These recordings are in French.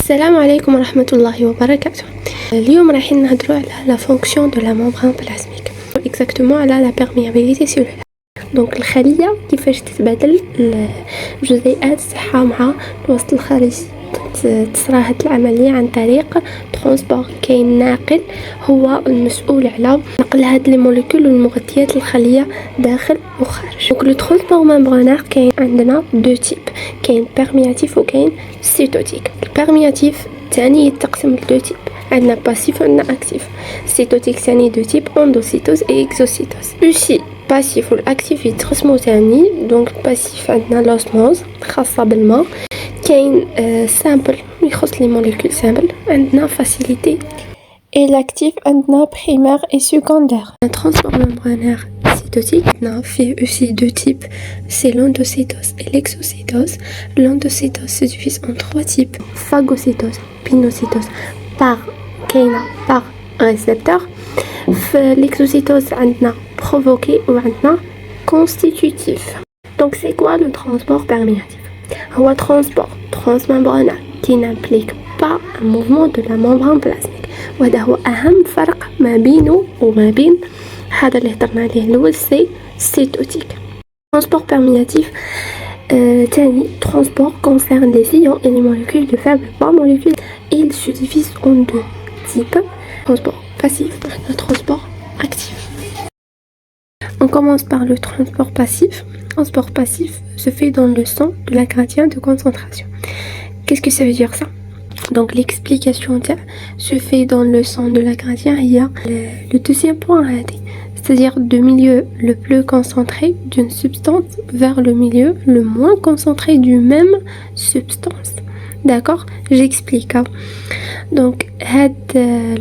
السلام عليكم ورحمة الله وبركاته. اليوم رايحين نهضروا على la fonction de la membrane plasmique, exactement على la perméabilité cellulaire. دونك الخلية كيفاش تتبادل الجزيئات تاعها مع الوسط الخارجي. تصرى هاد العملية عن طريق ترانسبور. كاين ناقل هو المسؤول على نقل هاد لي موليكول والمغذيات الخلية داخل وخارج. دونك لو ترانسبور ممبرانير كاين عندنا دو تيب، كاين بيرمياتيف وكاين سيتوتيك. البيرمياتيف ثاني يتقسم لدو تيب، عندنا باسيف وعندنا اكتيف. السيتوتيك ثاني دو تيب، اندوسيتوز اي اكزوسيتوز. اوسي باسيف والاكتيف يتقسموا ثاني. دونك باسيف عندنا لوسموز خاصة بالماء، كاين سامبل يخص لي موليكول سامبل، عندنا فاسيليتي. et l'actif عندنا primaire et secondaire. Un transport membranaire cytotique a fait aussi deux types, c'est l'endocytose et l'exocytose. L'endocytose se divise en trois types: phagocytose, pinocytose par récepteur. L'exocytose عندنا provoqué ou عندنا constitutif. Donc c'est quoi le transport perméatif? هو transport transmembranaire qui n'implique pas un mouvement de la membrane plasmique. وهذا هو أهم فرق ما بينه وما بين هذا اللي هضرنا عليه الأول سي cytotique. Transport perméatif تاني transport concerne les ions et les molécules de faible poids molécules. Il se divise en deux types: transport passif et transport actif. On commence par le transport passif. Le transport passif se fait dans le sang de la gradient de concentration. Qu'est-ce que ça veut dire ça? Donc l'explication se fait dans le sang de la gradient. Il y a le deuxième point, c'est-à-dire du milieu le plus concentré d'une substance vers le milieu le moins concentré du même substance. D'accord? J'explique. Donc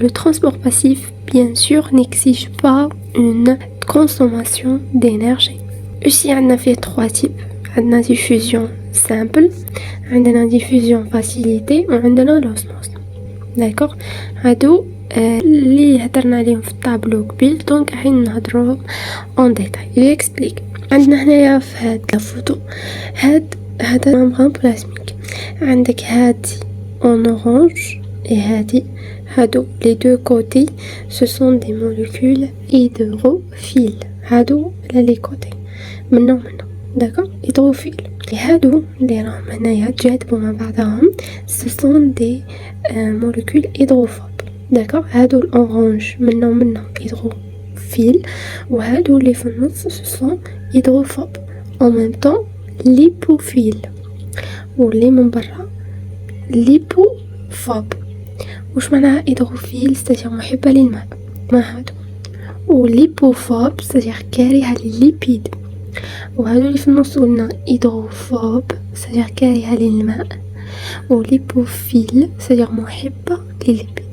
le transport passif, bien sûr, n'exige pas une consommation d'énergie. Aussi, on a fait trois types. On a diffusion simple, on a diffusion facilitée, on a l'osmose. D'accord? هادو اللي هضرنا عليهم في الطابلو قبل، دونك رايحين نهضروا en détail. j'explique. عندنا هنايا في هاد الفوتو هذا ممبران بلازميك، عندك هادي en orange et هادي. هادو les deux côtés ce sont des molécules hydrophiles. هادو les côtés منهم d'accord hydrophile. هادو اللي راهم هنايا تجاذبوا مع بعضهم ce sont des molécules hydrophobes. d'accord. هادو الاورانج منهم hydrophile، وهادو اللي في النص ce sont hydrophobes en même temps lipophile، واللي من برا lipophobe. وش معناها hydrophile؟ c'est-à-dire محبة للماء، ما هادو. وليبوفوب c'est-à-dire كارهة للليبيد. وهادو اللي في النص قلنا هيدروفوب c'est-à-dire كارهة للماء، وليبوفيل c'est-à-dire محبة للليبيد.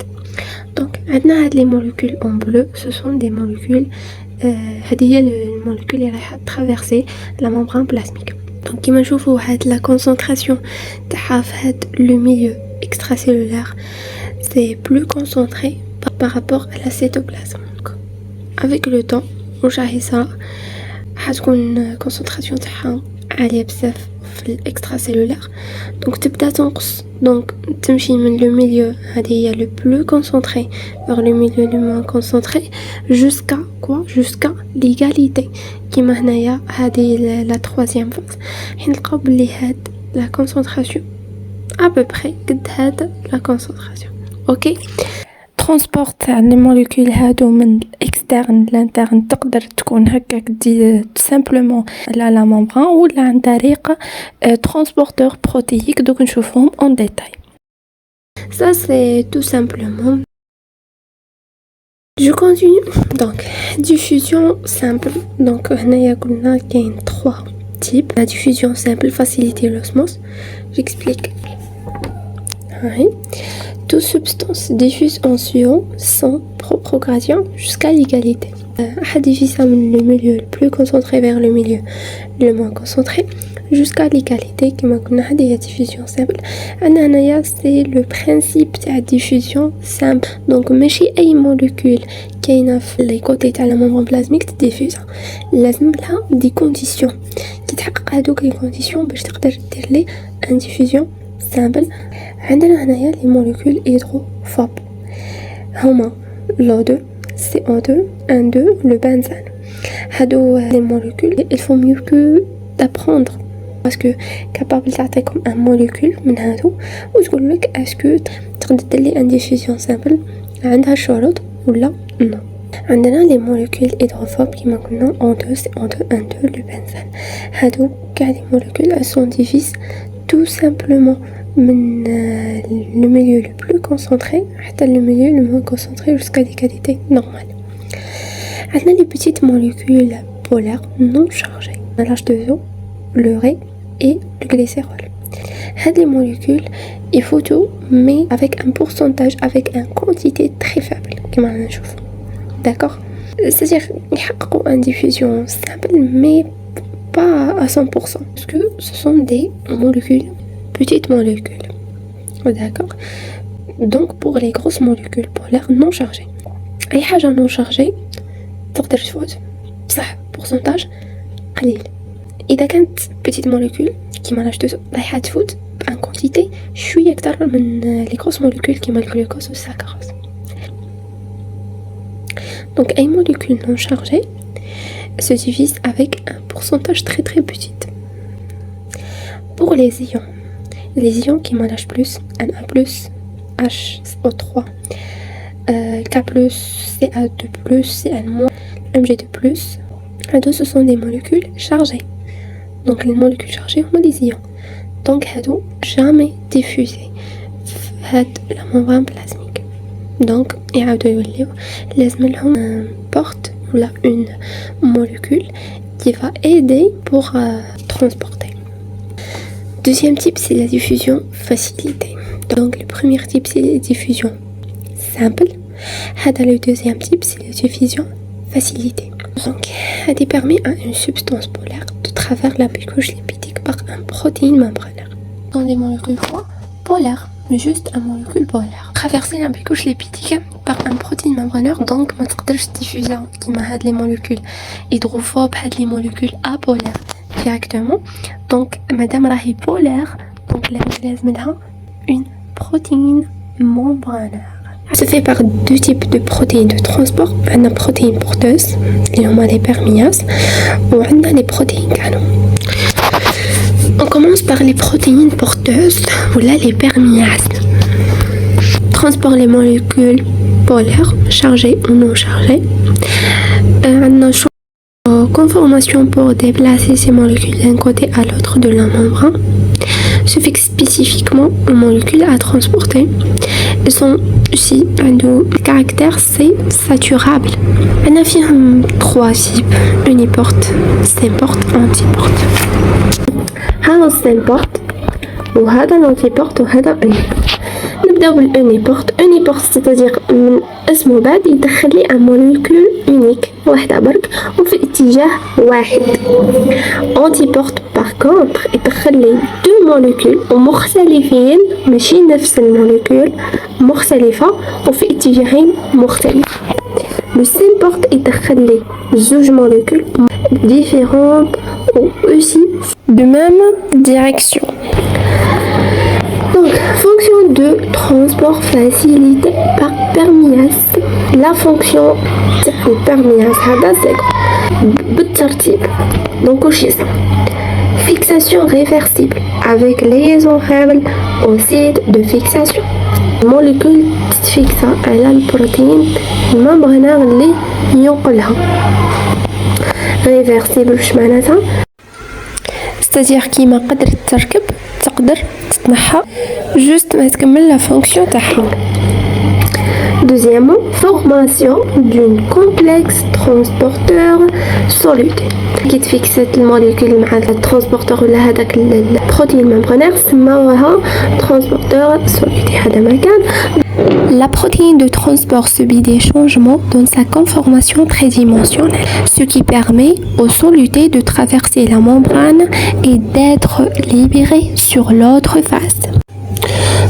دونك عندنا هاد لي موليكول اون بلو ce sont des molécules هذه هي الموليكول اللي رايحة ترافيرسي لا ممبران بلازميك. دونك كيما نشوفوا هاد لا كونسونطراسيون تاعها في هاد لو ميليو extracellulaire c'est plus concentré par rapport à la cytoplasme. avec le temps واش راح يصرى؟ حتكون كونسنتراسيون تاعها عاليه بزاف في الاكسترا سيلولار، دونك تبدا تنقص، دونك تمشي من لو ميليو هذه هي لو بلو كونسنتري vers لو ميليو لو موان كونسنتري jusqu'à quoi jusqu'à l'égalité. كيما هنايا هذه لا troisième phase حين نلقاو بلي هاد لا كونسنتراسيون à peu près قد هاد لا كونسنتراسيون. اوكي. ترانسبورت تاع لي موليكول هادو من الاكسترن للانترن تقدر تكون هكاك دي سامبلومون لا ممبران ولا عن طريق ترانسبورتور بروتييك. دوك نشوفهم اون ديتاي. ça c'est tout simplement. je continue. donc diffusion simple. donc هنايا قلنا كاين 3 types. la diffusion simple faciliter l'osmose. j'explique. Toute substance diffuse en suivant son propre gradient jusqu'à l'égalité. diffuse le milieu le plus concentré vers le milieu le moins concentré jusqu'à l'égalité. كما قلنا هذه هي diffusion simple. هنايا c'est le principe تاع diffusion simple. donc ماشي اي موليكول كاينه في لي كوتي تاع الممبران بلازميك تديفوزها، لازم لها دي كونديسيون كي تحقق هذوك لي كونديسيون باش تقدر دير لي ان diffusion سامبل. عندنا هنايا لي موليكول هيدروفوب هما l'O2, CO2, N2, le benzène. هادو les molécules, il faut mieux que d'apprendre parce que capable تعطيكم un molécule من هادو وتقولك اسكو تقدر ديرلي ان ديفيوزيون سامبل عندها شروط ولا نو. عندنا لي موليكول هيدروفوب كيما قلنا O2, CO2, N2, le benzène. هادو كاع لي موليكول elles sont divisées tout simplement من le milieu le plus concentré حتى le milieu le moins concentré jusqu'à des qualités normales. عندنا les petites molécules polaires non chargées, l'H2O, le Ré et le glycérol. هاد les molécules il faut tout mais avec un pourcentage, avec une quantité très faible كما رانا نشوفو. d'accord, c'est-à-dire يحققوا une diffusion simple mais pas à 100% parce que ce sont des molécules, petites molécules. d'accord, donc pour les grosses molécules polaires non chargées اي حاجه non chargée تقدر تفوت بصح pourcentage قليل. اذا كانت petite molécule كيما H2O رايحه تفوت بان quantité شويه اكثر من les grosses molécules كيما الجلوكوز والسكروز. donc اي molécule non chargée se divise avec un pourcentage très très petit. pour les ions qui H+, Na+, HO3, K+, Ca2+, Cl-, Mg2+, ce sont des molécules chargées. donc les molécules chargées ont des ions. donc هادو jamais diffusés هاد la membrane plasmique. donc يعاودوا يوليو لازم لهم porte ولا une molécule qui va aider pour transporter. Deuxième type, c'est la diffusion facilitée. Donc le premier type, c'est la diffusion simple. Le deuxième type, c'est la diffusion facilitée. Donc, elle permet à une substance polaire de traverser la couche lipidique par une protéine membranaire. Dans des molécules polaires, mais juste une molécule polaire. Traverser la couche lipidique par une protéine membranaire, donc ما تقدرش diffuser كيما هاد les molécules hydrophobes, هاد les molécules apolaires directement. donc madame راهي polaire, donc لازم لها une protéine membranaire. se fait par deux types de protéines de transport. On a les protéines porteuses, les perméases, ou on a les protéines canons. On commence par les protéines porteuses, ou là les perméases. Transport les molécules polaires, chargées ou non chargées. On a conformation pour déplacer ces molécules d'un côté à l'autre de la membrane. Se fixe spécifiquement aux molécules à transporter. Elles sont aussi le caractère c'est saturable. On a trois types, uniporte, symporte, antiporte. هذا السymporte وهذا l'antiporte وهذا uniporte. نبداو بالuniporte. uniporte c'est-à-dire من اسمه بعد يدخل لي un molécule unique واحدة برك وفي اتجاه واحد. antiporte par contre يدخل لي deux molécules مختلفين ماشي نفس الموليكول مختلفة وفي اتجاهين مختلف. le symporte يدخل لي زوج molécules différentes ou aussi de même direction. Donc, fonction de transport facilité par perméase. La fonction de perméase, c'est بالترتيب. Donc, au schisme. Fixation réversible avec liaison faible au site de fixation. Molécule fixe à la protéine membranaire اللي ينقلها. Réversible واش معناتها؟ c'est-à-dire كيما قدرت تركب تقدر تتنحى juste ما تكمل la fonction تاعها. Deuxièmement, formation d'une complexe transporteur soluté. كي تفيكسات الموليكول مع الترانسبورتور ولا هذاك البروتين ممبرانير سماوها transporteur soluté. هذا ما كان. La protéine de transport subit des changements dans sa conformation tridimensionnelle, ce qui permet au soluté de traverser la membrane et d'être libéré sur l'autre face.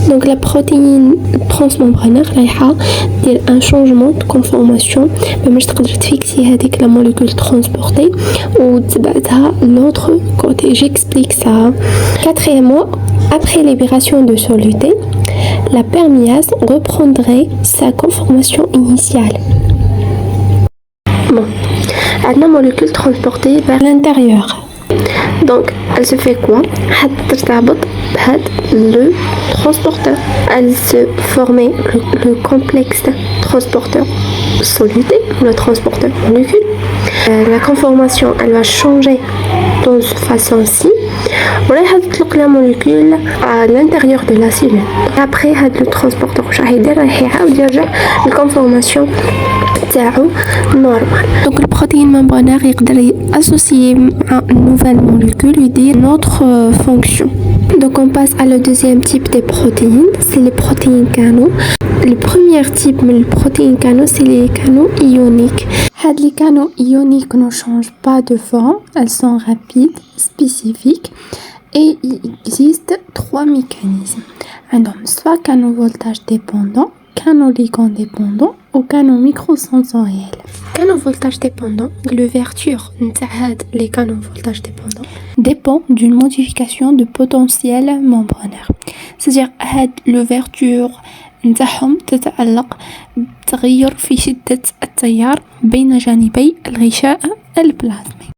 Donc la protéine transmembranaire رايحة دير un changement de conformation باش تقدر تفيكسي هذيك la molécule transportée وتبعتها l'autre côté. J'explique ça. Quatrièmement, Après libération de soluté, la perméase reprendrait sa conformation initiale. Bon, une molécule transportée vers l'intérieur. Donc, elle se fait quoi? Le transporteur. Elle se formait le complexe transporteur soluté, le transporteur molécule. La conformation, elle va changer dans une façon-ci. La molécule à l'intérieur de la cellule. Après, le transporteur, la conformation normale. Donc, le protéine membranaire est associé à une nouvelle molécule et dit notre fonction. Donc, on passe à le deuxième type des protéines, c'est les protéines canaux. Le premier type de protéines canaux, c'est les canaux ioniques. Les canaux ioniques ne changent pas de forme, elles sont rapides, spécifiques et il existe 3 mécanismes. Alors, soit canaux voltage dépendant, canaux ligand dépendant ou canaux microsensoriels. Canaux voltage dépendant, l'ouverture les canaux voltage dépendant dépend d'une modification de potentiel membranaire. C'est-à-dire l'ouverture نتاعهم تتعلق بتغير في شدة التيار بين جانبي الغشاء البلازمي.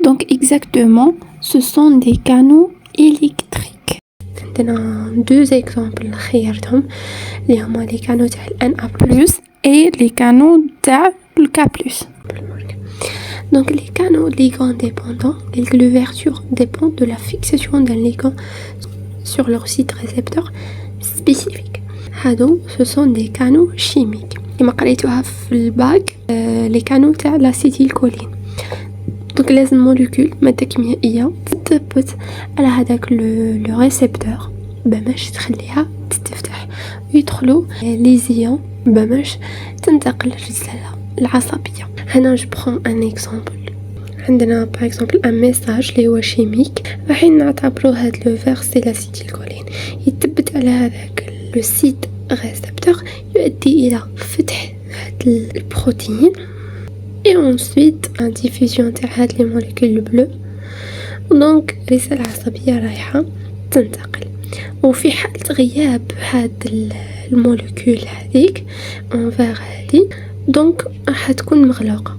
Donc exactement, ce sont des canaux électriques. عندنا deux exemples خيرتهم اللي هما les canaux تاع Na+ et les canaux تاع K+. Donc les canaux ligand dépendants, l'ouverture dépend de la fixation d'un ligand sur leur site récepteur spécifique. Ce sont des canaux chimiques. كما قريتوها في الباك les canaux تاع l'acétylcholine. Donc les molécules مادة كيميائية تثبت على هذاك le récepteur باش تخليها تفتح ويدخلوا les ions باش تنتقل الرسالة العصبية. هنا je prends un exemple. عندنا par exemple un message اللي هو شيميك راحين نعتبروا هذا لو فير سي لاسيتيلكولين يثبت على هذاك لو سيت ريسبتور يؤدي الى فتح هذا البروتين et ensuite en diffusion تاع هاد لي موليكول بلو دونك الرسالة العصبية رايحة تنتقل. وفي حالة غياب هاد الموليكول هذيك انفير هادي دونك راح تكون مغلوقة.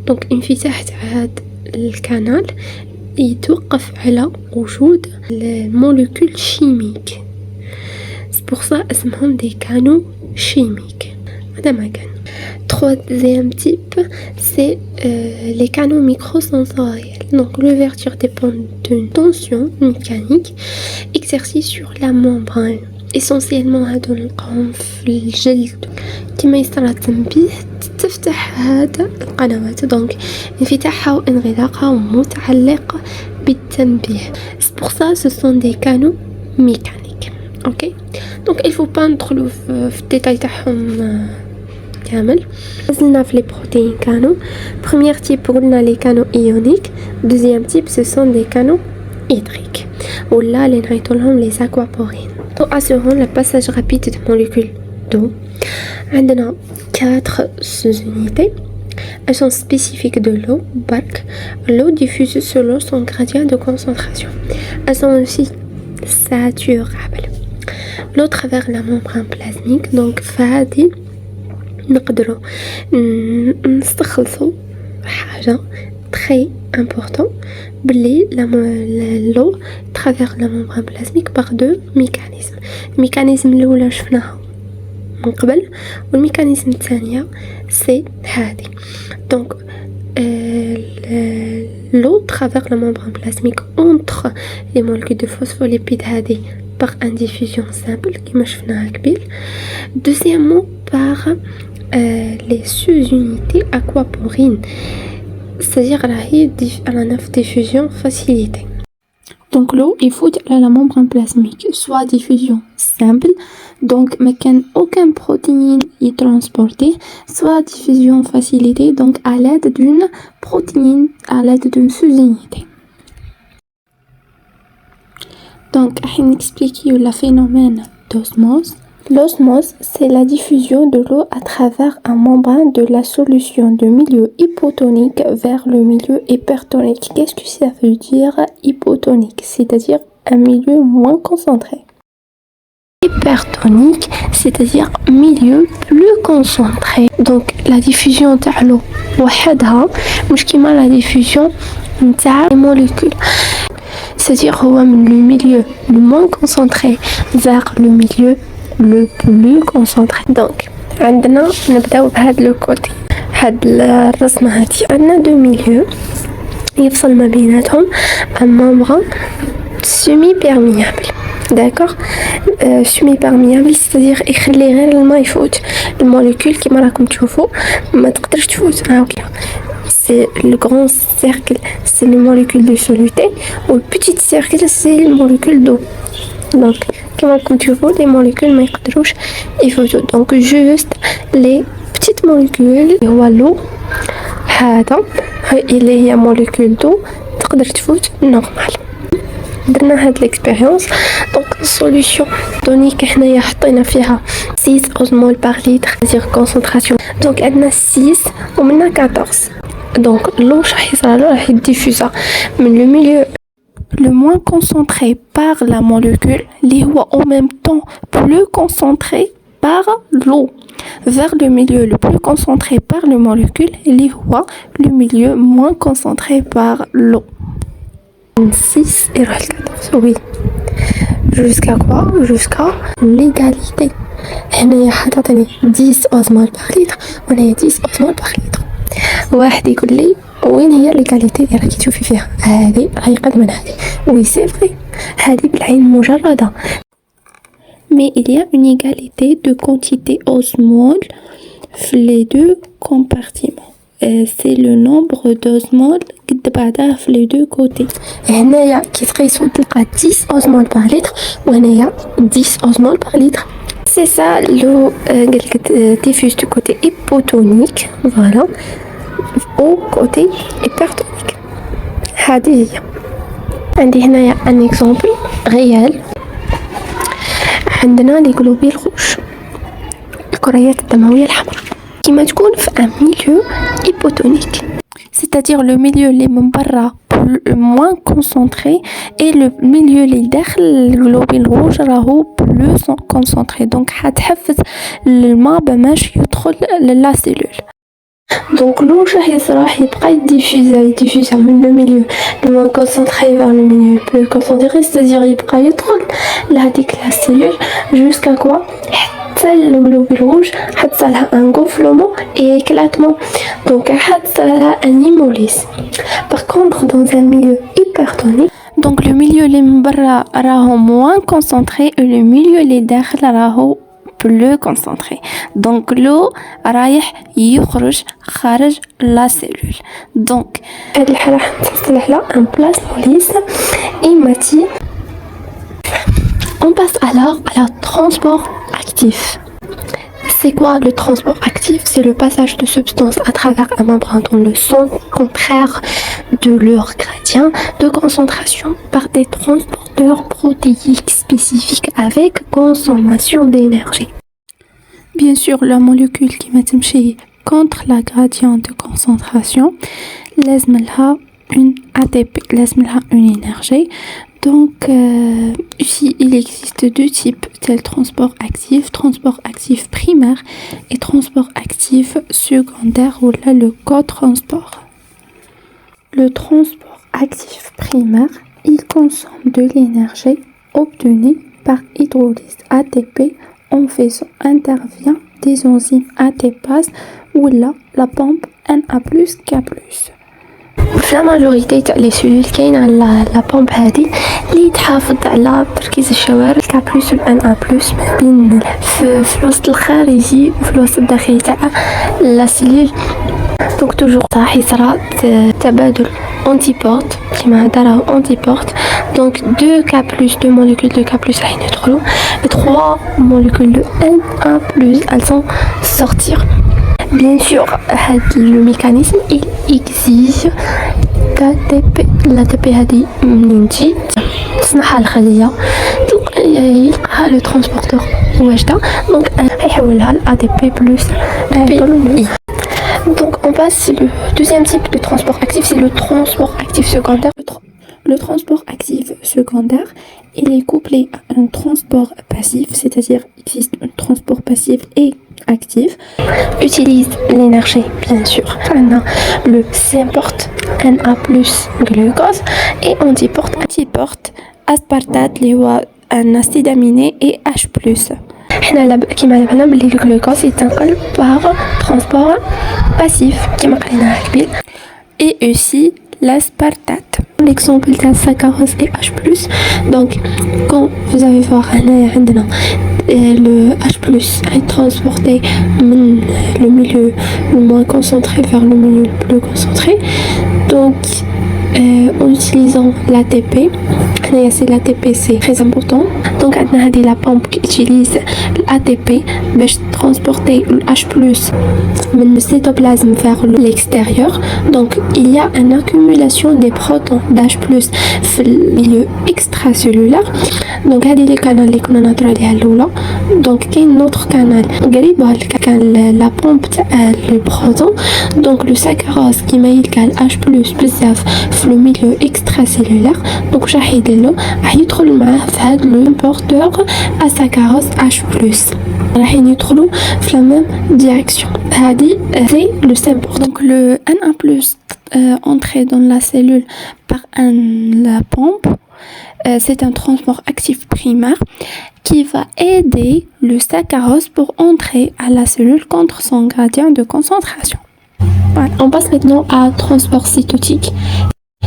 دونك انفتاح تاع هاد الكانال يتوقف على وجود الموليكول شيميك. C'est pour ça اسمهم des canaux chimiques. هذا ما كان. Troisième type, c'est les canaux microsensoriels. Donc l'ouverture dépend d'une tension mécanique exercée sur la membrane. Essentiellement هادو نلقاهم في الجلد كما يصير التنبيه تفتح هذا القنوات. دونك انفتاحها وانغلاقها متعلق بالتنبيه. C'est pour ça ce sont des canaux mécaniques. Ok. Donc il faut pas ندخلوا في الديتاي تاعهم كامل. نزلنا في les protéines canaux. Premier type قلنا les canaux ioniques. Deuxième type ce sont des canaux hydriques. ولا اللي نعيطولهم les aquaporines. Pour assurer le passage rapide de molécules d'eau, on a 4 sous-unités. Elles sont spécifiques de l'eau, barque. L'eau diffuse selon son gradient de concentration. Elles sont aussi saturables. L'eau traverse la membrane plasmique, donc فهذه نقدروا نستخلصوا حاجة très important. L'eau traverse la membrane plasmique par 2 mécanismes. الميكانيزم الأولى شفناها من قبل والميكانيزم الثانية c'est هذه. Donc l'eau traverse la membrane plasmique entre les molécules de phospholipides هذه par indiffusion simple كما شفناها قبل. Deuxièmement par les sous-unités aquaporines, c'est-à-dire la diffusion facilitée. Donc l'eau il faut à la membrane plasmique, soit diffusion simple, donc mais aucun protéine est transporté, soit diffusion facilitée, donc à l'aide d'une protéine, à l'aide d'une sous-unité. Donc on explique le phénomène d'osmose. L'osmose, c'est la diffusion de l'eau à travers un membrane de la solution de milieu hypotonique vers le milieu hypertonique. Qu'est-ce que ça veut dire hypotonique? C'est-à-dire un milieu moins concentré. Hypertonique, c'est-à-dire milieu plus concentré. Donc la diffusion تاع l'eau وحدها مش كيما la diffusion تاع les molécules. C'est-à-dire هو من le milieu le moins concentré vers le milieu le plus concentré. Donc عندنا نبداو بهذا لو كوتي. هاد الرسمة هادي عندنا دو ميليو يفصل ما بيناتهم un membre semi-perméable. D'accord, semi-perméable, c'est-à-dire يخلي غير الماء يفوت. الموليكول كيما راكم تشوفوا ما تقدرش تفوت. C'est le grand cercle, c'est les molécules de soluté, ou le petit cercle, c'est les molécules d'eau. Donc, comme tu vois, les molécules ما يقدروش يفوتوا. Donc, juste les petites molécules هو l'eau هذا اللي هي molécule d'eau تقدر تفوت normal. درنا هاد l'expérience. Donc solution tonique حنايا حطينا فيها 6 osmoles par litre, c'est-à-dire concentration. Donc عندنا 6 ومنها 14. Donc l'eau راح يصرى له راح يديفوزا من le milieu le moins concentré par la molécule اللي هو en même temps plus concentré par l'eau vers le milieu le plus concentré par le molécule اللي هو le milieu moins concentré par l'eau. 6 et 14, oui. Jusqu'à quoi? Jusqu'à l'égalité. هنا حطتني 10 osmoles par litre وهنا 10 osmoles par litre. واحد يقول لي وين هي l'égalité اللي راكي تشوفي فيها؟ هذه راهي قد من هذه. وي سي فري، هذه بالعين مجردة. Mais il y a une égalité de quantité osmoles les deux compartiments. C'est le nombre d'osmoles قد بعدها في les deux côtés. هنايا كي تقيسوا تلقى 10 osmoles par litre وهنايا 10 osmoles par litre. C'est ça l'eau diffuse du côté hypotonique, voilà, au côté hypertonique. هذه هي. عندي هنايا un exemple réel. عندنا لي globules rouges، الكريات الدموية الحمراء، كيما تكون في un milieu hypotonique. C'est-à-dire le milieu اللي من برا moins concentré et le milieu اللي داخل الجلوبين روج راهو plus concentré. donc حتحفز الماء باش يدخل لا سيلول. donc l'eau راح يبقى يديفيوزا من le milieu le moins concentré vers le milieu le plus concentré, c'est-à-dire يبقى يدخل لهاديك لا سيلول jusqu'à quoi le globule rouge حتصل لها un gonflement et éclatement. donc حتصل لها un hémolyse. par contre dans un milieu hypertonique, donc le milieu اللي من برا راهو moins concentré et le milieu اللي داخل راهو plus concentré. donc l'eau رايح يخرج خارج la cellule. donc هاد الحالة حنصلح لها un plasmolyse hématique. On passe alors à la transport actif. C'est quoi le transport actif? C'est le passage de substances à travers un membrane dans le sens contraire de leur gradient de concentration par des transporteurs protéiques spécifiques avec consommation d'énergie. Bien sûr, la molécule qui va تمشي contre la gradient de concentration لازم لها une ATP, لازم لها une énergie. Donc, ici, il existe deux types, tel transport actif primaire et transport actif secondaire, ou là le cotransport. Le transport actif primaire, il consomme de l'énergie obtenue par hydrolyse ATP en faisant intervient des enzymes ATPase ou là la pompe Na+, K+. في الماجوريتي تاع لي سيلول كاين على لا بومب هذه اللي تحافظ على تركيز الشوارد كا بلس والان ا بلس ما بين في الوسط الخارجي وفي الوسط الداخلي تاع لا سيلول. دونك توجور راح يصرى تبادل انتيبورت كيما هذا راهو انتيبورت. دونك 2 كا بلس 2 موليكول 2 كا بلس راح يدخلوا 3 موليكول دو ان ا بلس elles vont sortir. Bien sûr, le mécanisme il exige l'ATP. l'ATP هذه منين تجي تصنعها الخلية يلقاها لو ترانسبورتور واجدة دونك يحولها ل ATP plus PI. Donc on passe, c'est le deuxième type de transport actif, c'est le transport actif secondaire. Le transport actif secondaire, il est couplé à un transport passif, c'est-à-dire existe un transport passif et actif. Utilise l'énergie, bien sûr. On a le C-porte, Na plus glucose, et Antiporte aspartate اللي هو un acide aminé et H+. حنا كيما عرفنا بلي الجلوكوز يتنقل par transport passif كيما قريناها قبيل. Et aussi l'aspartate. L'exemple de la saccharose et H+. Donc, quand vous allez voir le H+, est transporté le milieu le moins concentré vers le milieu le plus concentré. Donc, en utilisant l'ATP, l'ATP c'est très important. Donc, la pompe qui utilise l'ATP pour transporter le H+, le cytoplasme vers l'extérieur. Donc, il y a une accumulation des protons d'H+, dans le milieu extracellulaire. Donc, هذه les canaux اللي كنا نهضروا عليها الأولى. Donc, كاين un autre canal قريبة la pompe le proton. Donc, le saccharose qui مايل كان H+ بزاف في le milieu extracellulaire. Donc, راح يديرلو راح يدخل معاه في هذا le porteur à saccharose H+. راح يدخلوا في la même direction. هذه c'est le symbole. Donc, le Na+ entré dans la cellule par la pompe, c'est un transport actif primaire qui va aider le saccharose pour entrer à la cellule contre son gradient de concentration. Voilà. On passe maintenant à transport cytotique.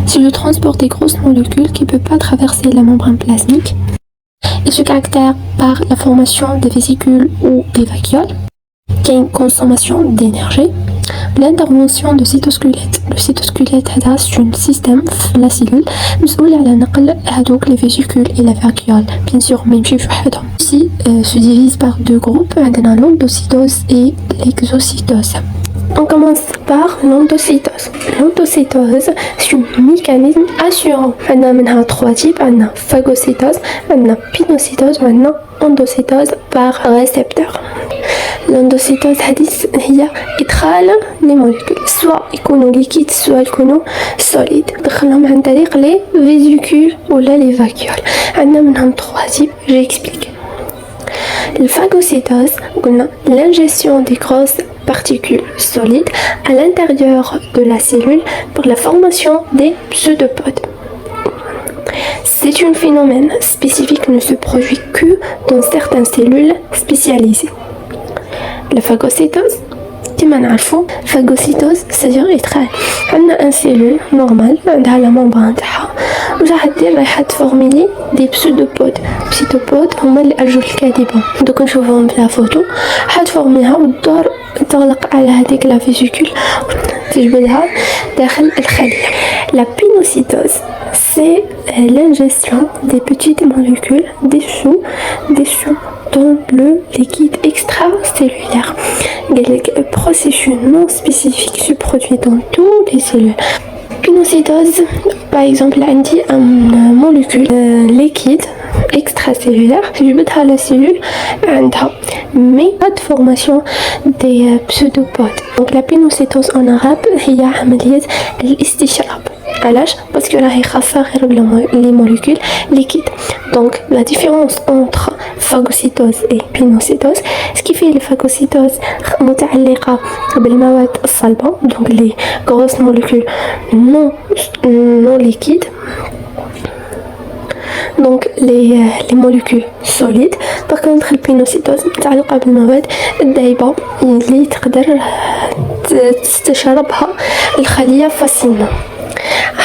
C'est le transport des grosses molécules qui ne peut pas traverser la membrane plasmique. Il se caractérise par la formation des vésicules ou des vacuoles, qui a une consommation d'énergie. L'intervention de cytosquelette. Le cytosquelette c'est un système de la cellule مسؤول على نقل هذوك les vésicules et les vacuoles. Bien sûr ما يمشيوش وحدهم. Ici se divise par deux groupes, عندنا l'endocytose et l'exocytose. On commence par l'endocytose. L'endocytose, c'est un mécanisme assurant. On a trois types. On a phagocytose, on a pinocytose, on a endocytose par récepteur. L'endocytose هي إدخال les molécules soit يكونوا liquides soit يكونوا solides. دخلهم عن طريق les vésicules ou les vacuoles. عندنا منهم trois types. J'explique. Le phagocytose, on a l'ingestion des grosses particules solides à l'intérieur de la cellule pour la formation des pseudopodes. C'est un phénomène spécifique qui ne se produit que dans certaines cellules spécialisées. La phagocytose, كما نعرفوا phagocytose c'est-à-dire يدخل عندنا ان سيلول نورمال عندها لا ممبران تاعها راح تفورميلي دي بسودوبود. بسودوبود هما الارجل الكاذبه. دوك نشوفوهم في لا فوتو حتفورميها وتدور تغلق على هذيك لا فيزيكول تجبدها داخل الخليه. La pinocytose c'est l'ingestion des petites molécules dissous dans le liquide extracellulaire. Le processus non spécifique se produit dans toutes les cellules. Pinocytose, par exemple, indique une molécule liquide extracellulaire جبتها la cellule عندها mais pas de formation des pseudopodes. Donc la pinocytose en arabe هي عملية الاستشراب. علاش؟ parce que راهي خاصة غير les molécules liquides. Donc la différence entre phagocytose et pinocytose, ce qui fait les phagocytose متعلقة بالمواد الصلبة donc les grosses molécules non liquides. Donc les molécules solides. Par contre le pinocytose متعلقة بالمواد الدايبة اللي تقدر تستشربها الخلية فاسيلمون.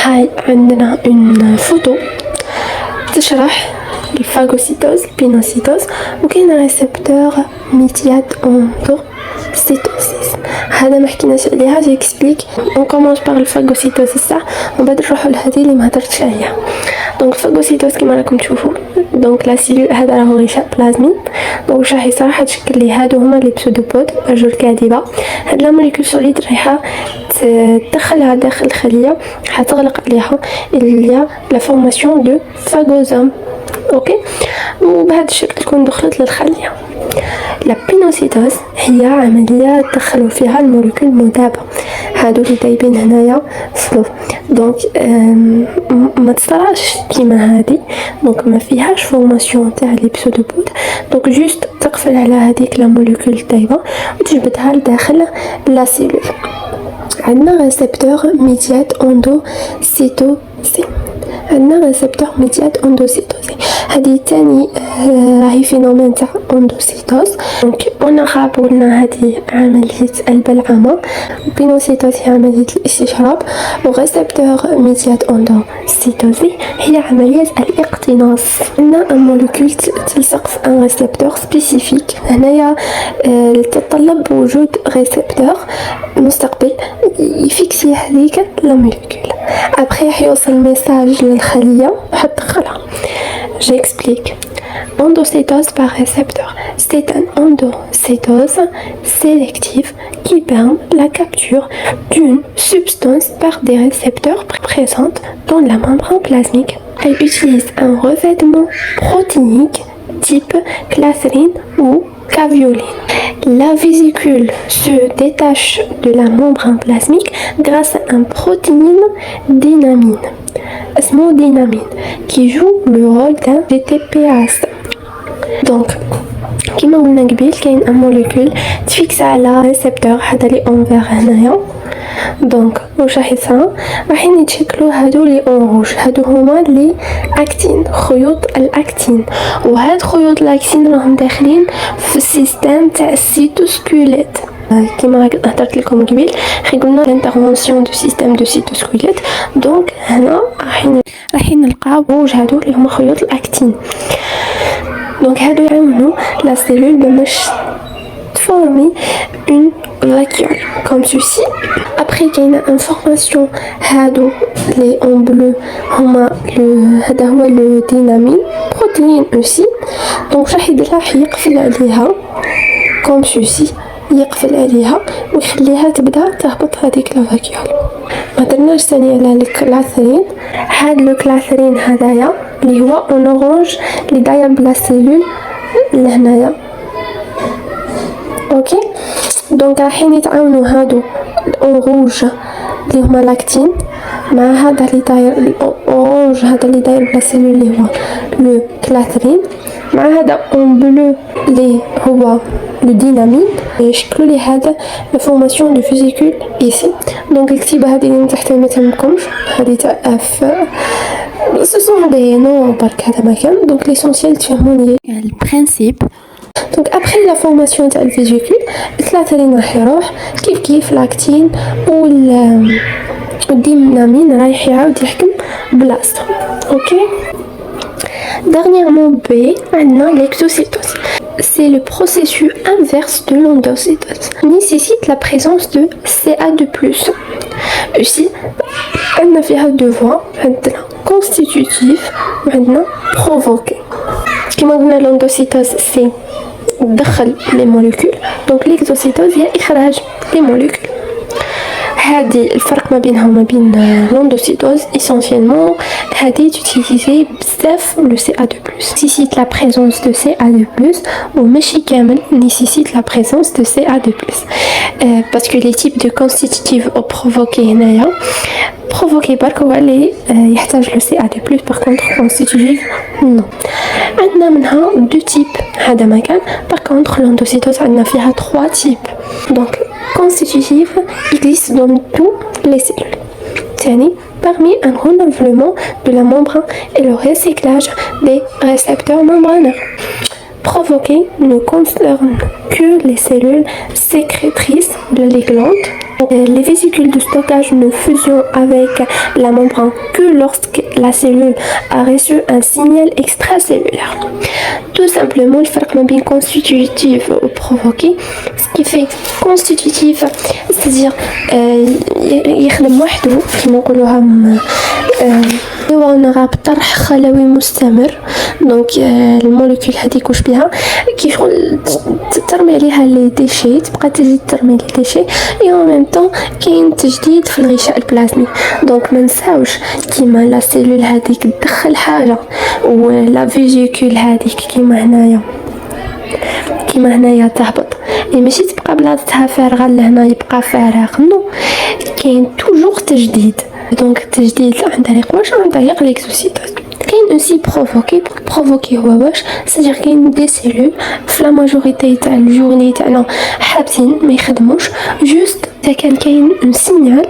هاي عندنا une photo تشرح الفاغوسيتوز البينوسيتوز وكاين ريسبتور ميتياد اندوسيتوسيس. هذا ما حكيناش عليها. جيكسبليك اون كومونس باغ الفاغوسيتوز ومن بعد نروحو لهذه اللي ما هضرتش عليها. دونك الفاغوسيتوز كما راكم تشوفوا دونك لا سيلول هذا راهو غشاء بلازمي. دونك واش راح يصير راح تشكل لي هادو هما لي بسودوبود ارجل كاذبه. هاد لا موليكول سوليد رايحه تدخلها داخل الخليه حتغلق عليها اللي لا فورماسيون دو فاغوزوم. اوكي وبهذا الشكل تكون دخلت للخليه. لا بينوسيتوز هي عمليه تدخلوا فيها الموليكول مذابه. هادو اللي دايبين هنايا فلو. دونك ما تصراش كيما هادي، دونك ما فيهاش فورماسيون تاع لي بسودوبود. دونك جوست تقفل على هذيك لا موليكول دايبه وتجبدها لداخل لا سيلول. عندنا ريسبتور ميديات اندوسيتوزي، عندنا ريسبتور ميديات اندوسيتوزي، هذه تاني راهي فينومين تاع اندوسيتوز. دونك ونخابو لنا هذه عملية البلعمة، بينوسيتوز هي عملية الاستشراب، وريسبتور ميديات اندوسيتوزي هي عملية الاقتناص. عندنا الموليكول تلصق في ان ريسبتور سبيسيفيك، هنايا تتطلب وجود ريسبتور مستقبل يفيكسي هذيك لا موليكول. ابخي يوصل ميساج للخلية وحتدخلها. J'explique. Endocytose par récepteur. C'est une endocytose sélective qui permet la capture d'une substance par des récepteurs présents dans la membrane plasmique. Elle utilise un revêtement protéinique type glycérine ou cavioline. La vésicule se détache de la membrane plasmique grâce à une protéine dynamine, qui joue le rôle d'un GTPase. Donc, كما قلنا قبل كاين ان موليكول تفيكس على ريسبتور هذا اللي اونفير هنايا. دونك واش راح يصرا؟ راح يتشكلوا هادو لي اونروج، هادو هما لي اكتين، خيوط الاكتين، وهاد خيوط الاكتين راهم داخلين في السيستم تاع السيتوسكوليت. كما هضرت لكم قبل قلنا لانترفونسيون دو سيستم دو سيتوسكوليت. دونك هنا راح نلقاو روج هادو اللي هما خيوط الاكتين. دونك هادو يعاونوا لا سيلول باش تفورمي اون vacuole comme ceci. Après كاينه انفورماسيون هادو لي اون بلو هما هذا هو لو دينامين بروتين اوسي. دونك راح يقفل عليها comme ceci، يقفل عليها ويخليها تبدا تهبط هذيك لا فاكيول. ما درناش ثاني على الكلاثرين. هاد لو كلاثرين هذايا اللي هو اون اورانج اللي داير بلا سيلول لهنايا. اوكي دونك رايحين يتعاونوا هادو الاورانج اللي هما لاكتين مع هذا اللي داير الاورانج هذا اللي داير بلا سيلول اللي هو لو كلاثرين مع هذا اون بلو اللي هو le dynamine يشكلوا لي هذا la formation de vésicule ici. donc الكتيبه هذه اللي تحت ما تهمكمش هذه تاع اف ce sont des noms برك هذا ما كان. donc l'essentiel تفهموني البرانسيب. donc après la formation تاع الفيزيكول الكلاثرين راح يروح كيف لاكتين والدينامين رايح يعاود يحكم بلاصتو. اوكي dernièrement B عندنا l'exocytose. C'est le processus inverse de l'endocytose. Nécessite la présence de CA2+. Ici, on a fait deux voies, constitutif et provoqué. Comme on a l'endocytose, c'est دخل les molécules. Donc l'exocytose, il y a إخراج les molécules. هذه الفرق ما بينها وما بين l'endocytose essentiellement هذه تutilisé بزاف le CA2+. nécessite la présence de CA2+ وماشي كامل nécessite la présence de CA2+. parce que les types de constitutifs au provoqué هنايا provoqué برك هو اللي يحتاج le CA2+. par contre constitutif non. عندنا منها deux types هذا ما كان. par contre l'endocytose عندنا فيها trois types. donc constitutif existe dans tous les cellules. Parmi un renouvellement de la membrane et le recyclage des récepteurs membranaires. Provoqué ne concerne que les cellules sécrétrices de les glandes. Les vésicules de stockage ne fusionnent avec la membrane que lorsque la cellule a reçu un signal extracellulaire. Tout simplement, le فرق ما بين constitutif ou provoqué. Ce qui fait constitutif, c'est-à-dire يخدم وحده كما نقولوها هو طرح خلوي مستمر. دونك الموليكول هذيك واش بها كي ترمي عليها لي ديشي تبقى تزيد ترمي لي ديشي اي en même temps كاين تجديد في الغشاء البلازمي. دونك ما نساوش كيما لا سيلول هذيك تدخل حاجه ولا فيزيكول هذيك كيما هنايا تهبط ماشي تبقى بلاصتها فارغه لهنا يبقى فارغ نو كاين توجور تجديد. دونك التجديد عن طريق واش؟ عن طريق ليكزوسيتوز. كاين اوسي بروفوكي هو واش؟ سادير كاين دي سيلول في لا ماجوريتي تاع الجورني تاعنا حابسين ما يخدموش، جوست اذا كاين اون سينيال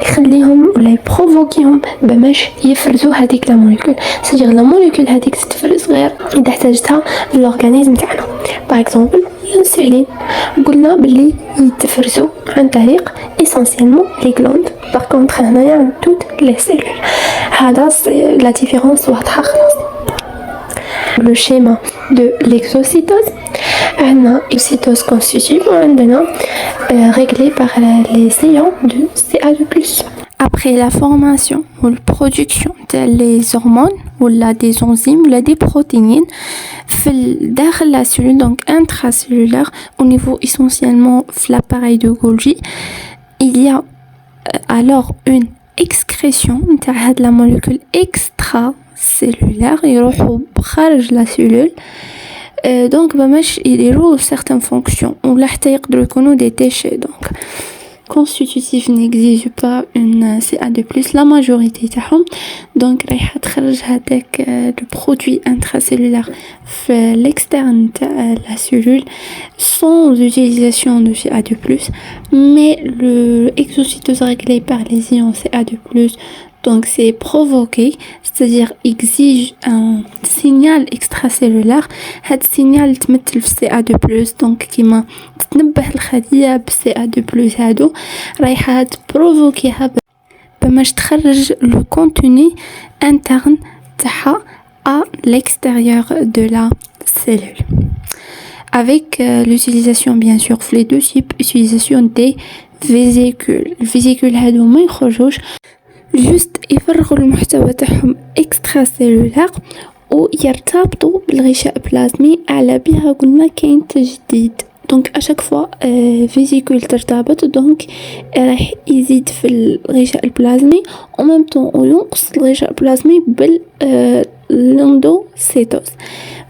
يخليهم ولا يبروفوكيهم باش يفرزوا هذيك لا موليكول. سادير لا موليكول هذيك تتفرز غير اذا احتاجتها لورغانيزم تاعنا. باغ اكزومبل الانسولين قلنا باللي يتفرزوا عن طريق اسونسيلمون لي غلوند. باغ كونطخ هنايا عند توت لي سيلول. هذا لا ديفيرونس واضحه خلاص. Le schéma de l'exocytose, on a l'exocytose constitutive, on a réglé par les ions de CA2+. Après la formation ou la production des hormones ou des enzymes ou des protéines dans la cellule, donc intracellulaire, au niveau essentiellement de l'appareil de Golgi, il y a alors une excrétion de la molécule extracellulaire يروحوا بخارج la cellule. Donc باش يديروا certaines fonctions ولا حتى يقدروا يكونوا des déchets. Donc constitutif n'exige pas une CA2+, la majorité تاعهم. Donc رايحه تخرج هذاك le produit intracellulaire في l'externe تاع la cellule sans utilisation de CA2+, mais le exocytose réglé par les ions CA2+, donc c'est provoqué, c'est-à-dire exige un signal extracellulaire. هذا السينيال تمثل في CA2+, donc كيما تتنبه الخلية ب CA2+ هادو رايحة تبروفوكيها باش تخرج le contenu interne تاعها à l'extérieur de la cellule. Avec l'utilisation bien sûr les deux types, utilisation des vésicules. الفيزيكول هادو ما يخرجوش، جست يفرغوا المحتوى تاعهم اكستراسيلولار ويرتبطوا بالغشاء البلازمي. على بها قلنا كاين تجديد. دونك اشاك فوا فيزيكول ترتبط دونك راح يزيد في الغشاء البلازمي او ميم طون وينقص الغشاء البلازمي بالاندوسيتوز.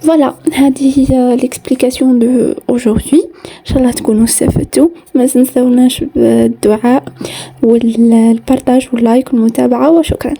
فوالا هذه هي ليكسبليكاسيون دو اجوردي. ان شاء الله تكونوا استفدتوا. ما تنسوناش بالدعاء والبارطاج واللايك والمتابعه وشكرا.